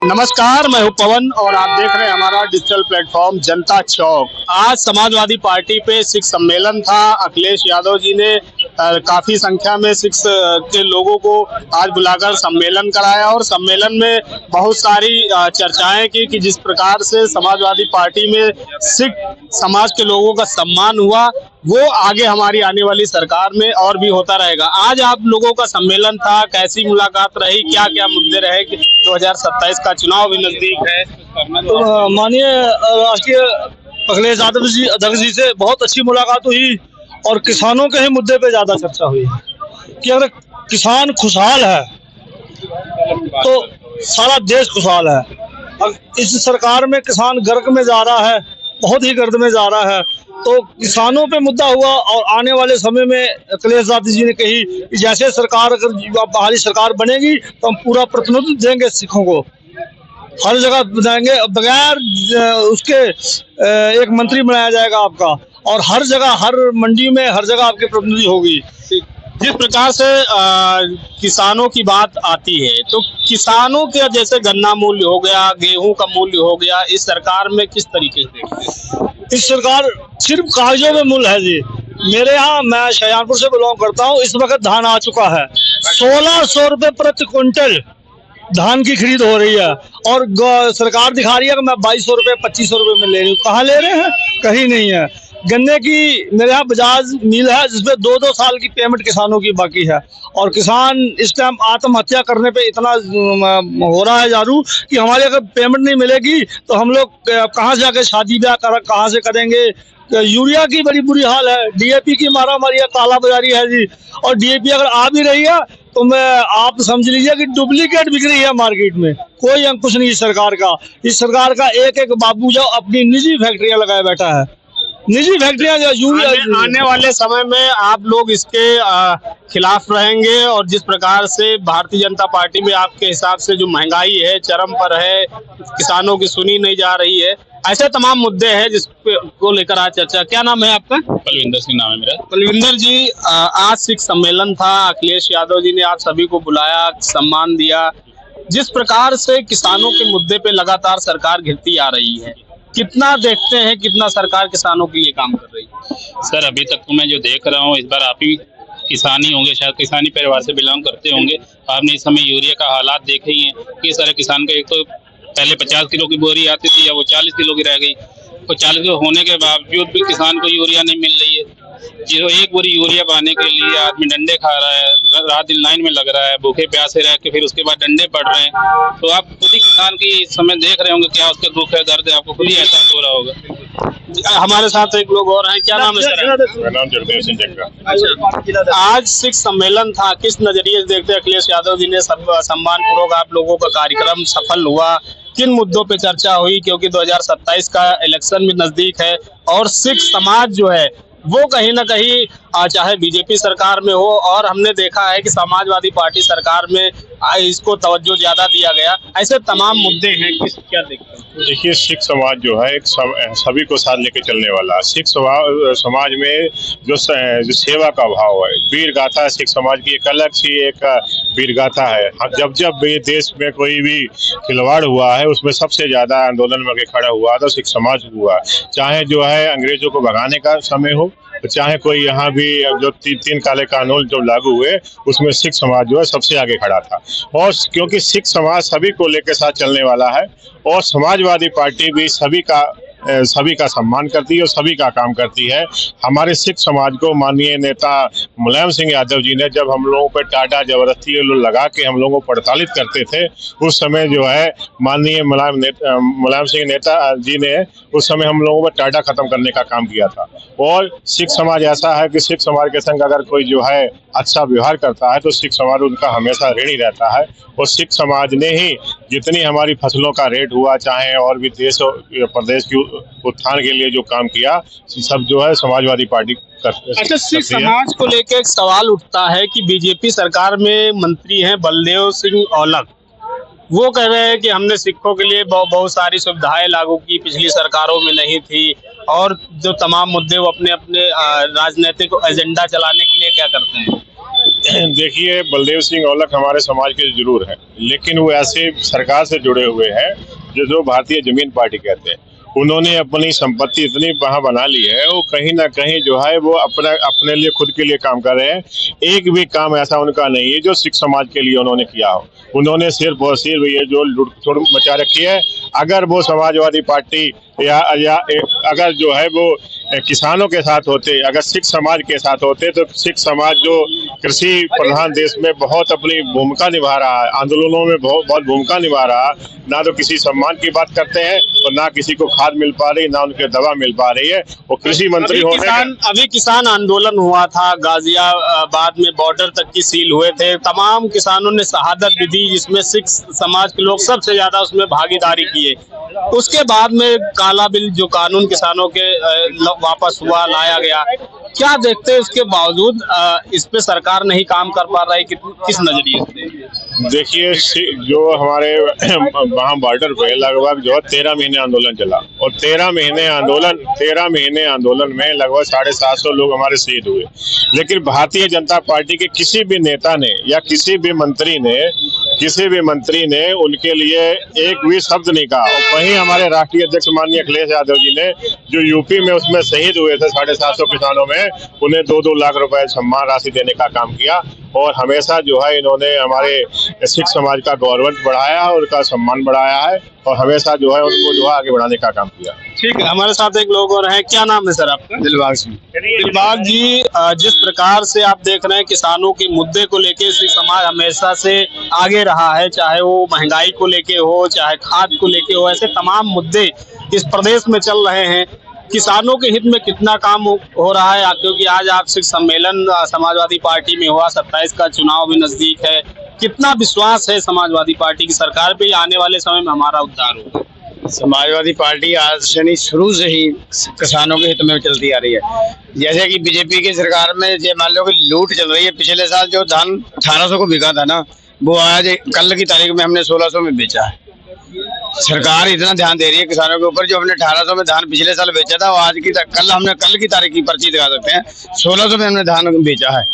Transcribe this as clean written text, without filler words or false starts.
नमस्कार, मैं हूं पवन और आप देख रहे हैं हमारा डिजिटल प्लेटफॉर्म जनता चौक। आज समाजवादी पार्टी पे सिख सम्मेलन था। अखिलेश यादव जी ने काफी संख्या में सिख के लोगों को आज बुलाकर सम्मेलन कराया और सम्मेलन में बहुत सारी चर्चाएं की कि जिस प्रकार से समाजवादी पार्टी में सिख समाज के लोगों का सम्मान हुआ वो आगे हमारी आने वाली सरकार में और भी होता रहेगा। आज आप लोगों का सम्मेलन था, कैसी मुलाकात रही, क्या क्या मुद्दे रहे? 2027 का चुनाव भी नजदीक है। माननीय राष्ट्रीय अखिलेश यादव जी अध्यक्ष जी से बहुत अच्छी मुलाकात हुई और किसानों के ही मुद्दे पे ज्यादा चर्चा हुई कि अगर किसान खुशहाल है तो सारा देश खुशहाल है। और इस सरकार में किसान गर्क में जा रहा है, बहुत ही गर्द में जा रहा है, तो किसानों पे मुद्दा हुआ। और आने वाले समय में अखिलेश यादव जी ने कही कि जैसे सरकार अगर हमारी सरकार बनेगी तो हम पूरा प्रतिनिधित्व देंगे सिखों को, हर जगह बनाएंगे, बगैर उसके एक मंत्री बनाया जाएगा आपका, और हर जगह हर मंडी में हर जगह आपकी प्रतिनिधि होगी। जिस प्रकार से किसानों की बात आती है तो किसानों के जैसे गन्ना मूल्य हो गया, गेहूं का मूल्य हो गया, इस सरकार में किस तरीके से देखते हैं? इस सरकार सिर्फ कागजों में मूल्य है जी। मेरे यहाँ, मैं शाहजहांपुर से बिलोंग करता हूँ, इस वक्त धान आ चुका है। 1600 रुपए प्रति क्विंटल धान की खरीद हो रही है और सरकार दिखा रही है कि मैं 2200 रुपए 2500 रुपए में ले रही हूँ। कहाँ ले रहे हैं? कहीं नहीं है। गन्ने की मेरे यहाँ बजाज मिल है जिसमें 2-2 साल की पेमेंट किसानों की बाकी है, और किसान इस टाइम आत्महत्या करने पे इतना हो रहा है जारू कि हमारे अगर पेमेंट नहीं मिलेगी तो हम लोग कहाँ से आके शादी ब्याह कहाँ से करेंगे। यूरिया की बड़ी बुरी हाल है, डीएपी की मारा मारी है, काला बाजारी है जी। और डीएपी अगर आ भी रही है तो आप समझ लीजिए कि डुप्लीकेट बिक रही है मार्केट में। कोई अंकुश नहीं इस सरकार का। इस सरकार का एक एक बाबू जो अपनी निजी फैक्ट्रियां लगाए बैठा है, निजी फैक्ट्रियां आने वाले समय में आप लोग इसके खिलाफ रहेंगे। और जिस प्रकार से भारतीय जनता पार्टी में आपके हिसाब से जो महंगाई है चरम पर है, किसानों की सुनी नहीं जा रही है, ऐसे तमाम मुद्दे हैं जिसको लेकर आज चर्चा। क्या नाम है आपका? बलविंदर सिंह नाम है मेरा। बलविंदर जी, आज सिख सम्मेलन था, अखिलेश यादव जी ने आप सभी को बुलाया, सम्मान दिया। जिस प्रकार से किसानों के मुद्दे पे लगातार सरकार घिरती आ रही है, कितना देखते हैं कितना सरकार किसानों के लिए काम कर रही है? सर, अभी तक तो मैं जो देख रहा हूँ, इस बार आप ही किसानी होंगे, शायद किसानी परिवार से बिलोंग करते होंगे। आपने इस समय यूरिया का हालात देखे ही हैं कि सारे किसान का, एक तो पहले 50 किलो की बोरी आती थी या वो 40 किलो की रह गई, तो 40 किलो होने के बावजूद भी किसान को यूरिया नहीं मिल रही है। जो एक बोरी यूरिया पाने के लिए आदमी डंडे खा रहा है, रात दिन लाइन में लग रहा है, भूखे प्यासे रह के फिर उसके बाद डंडे पड़ रहे हैं। तो आप खुद ही किसान की इस समय देख रहे होंगे क्या उसका दुख है, दर्द है, आपको खुद ही एहसास हो रहा होगा। हमारे साथ एक लोग और हैं। क्या नाम है सर? मेरा नाम जगदेव सिंह जग्गा। अच्छा, आज सिख सम्मेलन था, किस नजरिए से देखते? अखिलेश यादव जी ने सम्मान पूर्वक आप लोगों का कार्यक्रम सफल हुआ, किन मुद्दों पे चर्चा हुई? क्योंकि 2027 का इलेक्शन भी नजदीक है और सिख समाज जो है वो कहीं ना कहीं चाहे बीजेपी सरकार में हो, और हमने देखा है कि समाजवादी पार्टी सरकार में इसको तवज्जो ज्यादा दिया गया। ऐसे तमाम मुद्दे हैं, क्या देखते हैं? देखिए, सिख समाज जो है एक सभी को साथ लेके चलने वाला। सिख समाज में जो सेवा का भाव है, वीर गाथा सिख समाज की एक अलग सी एक वीर गाथा है। जब जब भी देश में कोई भी खिलवाड़ हुआ है उसमें सबसे ज्यादा आंदोलन में खड़ा हुआ तो सिख समाज हुआ। चाहे जो है अंग्रेजों को भगाने का समय हो, चाहे कोई यहाँ भी जो तीन काले कानून जो लागू हुए उसमें सिख समाज जो है सबसे आगे खड़ा था। और क्योंकि सिख समाज सभी को लेकर साथ चलने वाला है और समाजवादी पार्टी भी सभी का सम्मान करती है और सभी का काम करती है। हमारे सिख समाज को माननीय नेता मुलायम सिंह यादव जी ने जब हम लोगों पर टाटा जबरदस्ती लगा के हम लोगों को प्रताड़ित करते थे, उस समय जो है माननीय मुलायम सिंह नेता जी ने उस समय हम लोगों पर टाटा खत्म करने का काम किया था। और सिख समाज ऐसा है कि सिख समाज के संग अगर कोई जो है अच्छा व्यवहार करता है तो सिख समाज उनका हमेशा ऋणी रहता है। और सिख समाज ने ही जितनी हमारी फसलों का रेट हुआ, चाहे और भी देश और प्रदेश की उत्थान के लिए जो काम किया, सब जो है समाजवादी पार्टी करती है। अच्छा, सिख समाज को लेकर एक सवाल उठता है कि बीजेपी सरकार में मंत्री हैं बलदेव सिंह औलख, वो कह रहे हैं कि हमने सिखों के लिए बहुत सारी सुविधाएं लागू की, पिछली सरकारों में नहीं थी, और जो तमाम मुद्दे वो अपने अपने राजनीतिक एजेंडा चलाने के लिए क्या करते हैं। देखिए, बलदेव सिंह औलख हमारे समाज के जरूर है, लेकिन वो ऐसे सरकार से जुड़े हुए हैं जो भारतीय जमीन पार्टी कहते हैं। उन्होंने अपनी संपत्ति इतनी वहां बना ली है, वो कहीं ना कहीं जो है वो अपने लिए खुद के लिए काम कर रहे हैं। एक भी काम ऐसा उनका नहीं है जो सिख समाज के लिए उन्होंने किया हो। उन्होंने सिर्फ और सिर्फ ये जो लुट मचा रखी है। अगर वो समाजवादी पार्टी या अगर जो है वो किसानों के साथ होते, अगर सिख समाज के साथ होते, तो सिख समाज जो कृषि प्रधान देश में बहुत अपनी भूमिका निभा रहा है, आंदोलनों में बहुत भूमिका निभा रहा है, ना तो किसी सम्मान की बात करते हैं और ना किसी को खाद मिल पा रही, ना उनके दवा मिल पा रही है। वो कृषि मंत्री अभी किसान आंदोलन हुआ था, गाजियाबाद में बॉर्डर तक की सील हुए थे, तमाम किसानों ने शहादत भी दी, जिसमें सिख समाज के लोग सबसे ज्यादा उसमें भागीदारी किए। उसके बाद में काला बिल जो कानून किसानों के वापस हुआ, लाया गया, क्या देखते हैं उसके बावजूद इस पे सरकार नहीं काम कर पा रही, किस नजरिए से? देखिए, जो हमारे वहाँ बॉर्डर पे लगभग जो 13 महीने आंदोलन चला और 13 महीने आंदोलन में लगभग 750 लोग हमारे शहीद हुए। लेकिन भारतीय जनता पार्टी के किसी भी नेता ने या किसी भी मंत्री ने उनके लिए एक भी शब्द नहीं कहा। और वहीं हमारे राष्ट्रीय अध्यक्ष माननीय अखिलेश यादव जी ने जो यूपी में उसमें शहीद हुए थे 750 किसानों में, उन्हें 2-2 लाख रुपए सम्मान राशि देने का काम किया। और हमेशा जो है इन्होंने हमारे सिख समाज का गौरव बढ़ाया है, उनका सम्मान बढ़ाया है और हमेशा जो है उनको जो है आगे बढ़ाने का काम किया। ठीक है, हमारे साथ एक लोग और हैं, क्या नाम है सर आपका? दिलबाग सिंह। दिलबाग जी, जिस प्रकार से आप देख रहे हैं किसानों के मुद्दे को लेके सिख समाज हमेशा से आगे रहा है, चाहे वो महंगाई को लेके हो, चाहे खाद को लेके हो, ऐसे तमाम मुद्दे इस प्रदेश में चल रहे हैं। किसानों के हित में कितना काम हो रहा है? क्योंकि आज आप सिख सम्मेलन समाजवादी पार्टी में हुआ, 27 का चुनाव भी नजदीक है, कितना विश्वास है समाजवादी पार्टी की सरकार पे, आने वाले समय में हमारा उद्धार होगा? समाजवादी पार्टी आज से नहीं, शुरू से ही किसानों के हित में चलती आ रही है। जैसे कि बीजेपी की सरकार में ये मान लो कि लूट चल रही है। पिछले साल जो धान 1800 को बिका था ना, वो आज कल की तारीख में हमने 1600 में बेचा है। सरकार इतना ध्यान दे रही है किसानों के ऊपर। जो हमने 1800 में धान पिछले साल बेचा था, वो आज की कल की तारीख की पर्ची दिखा सकते हैं, 1600 में हमने धान बेचा है।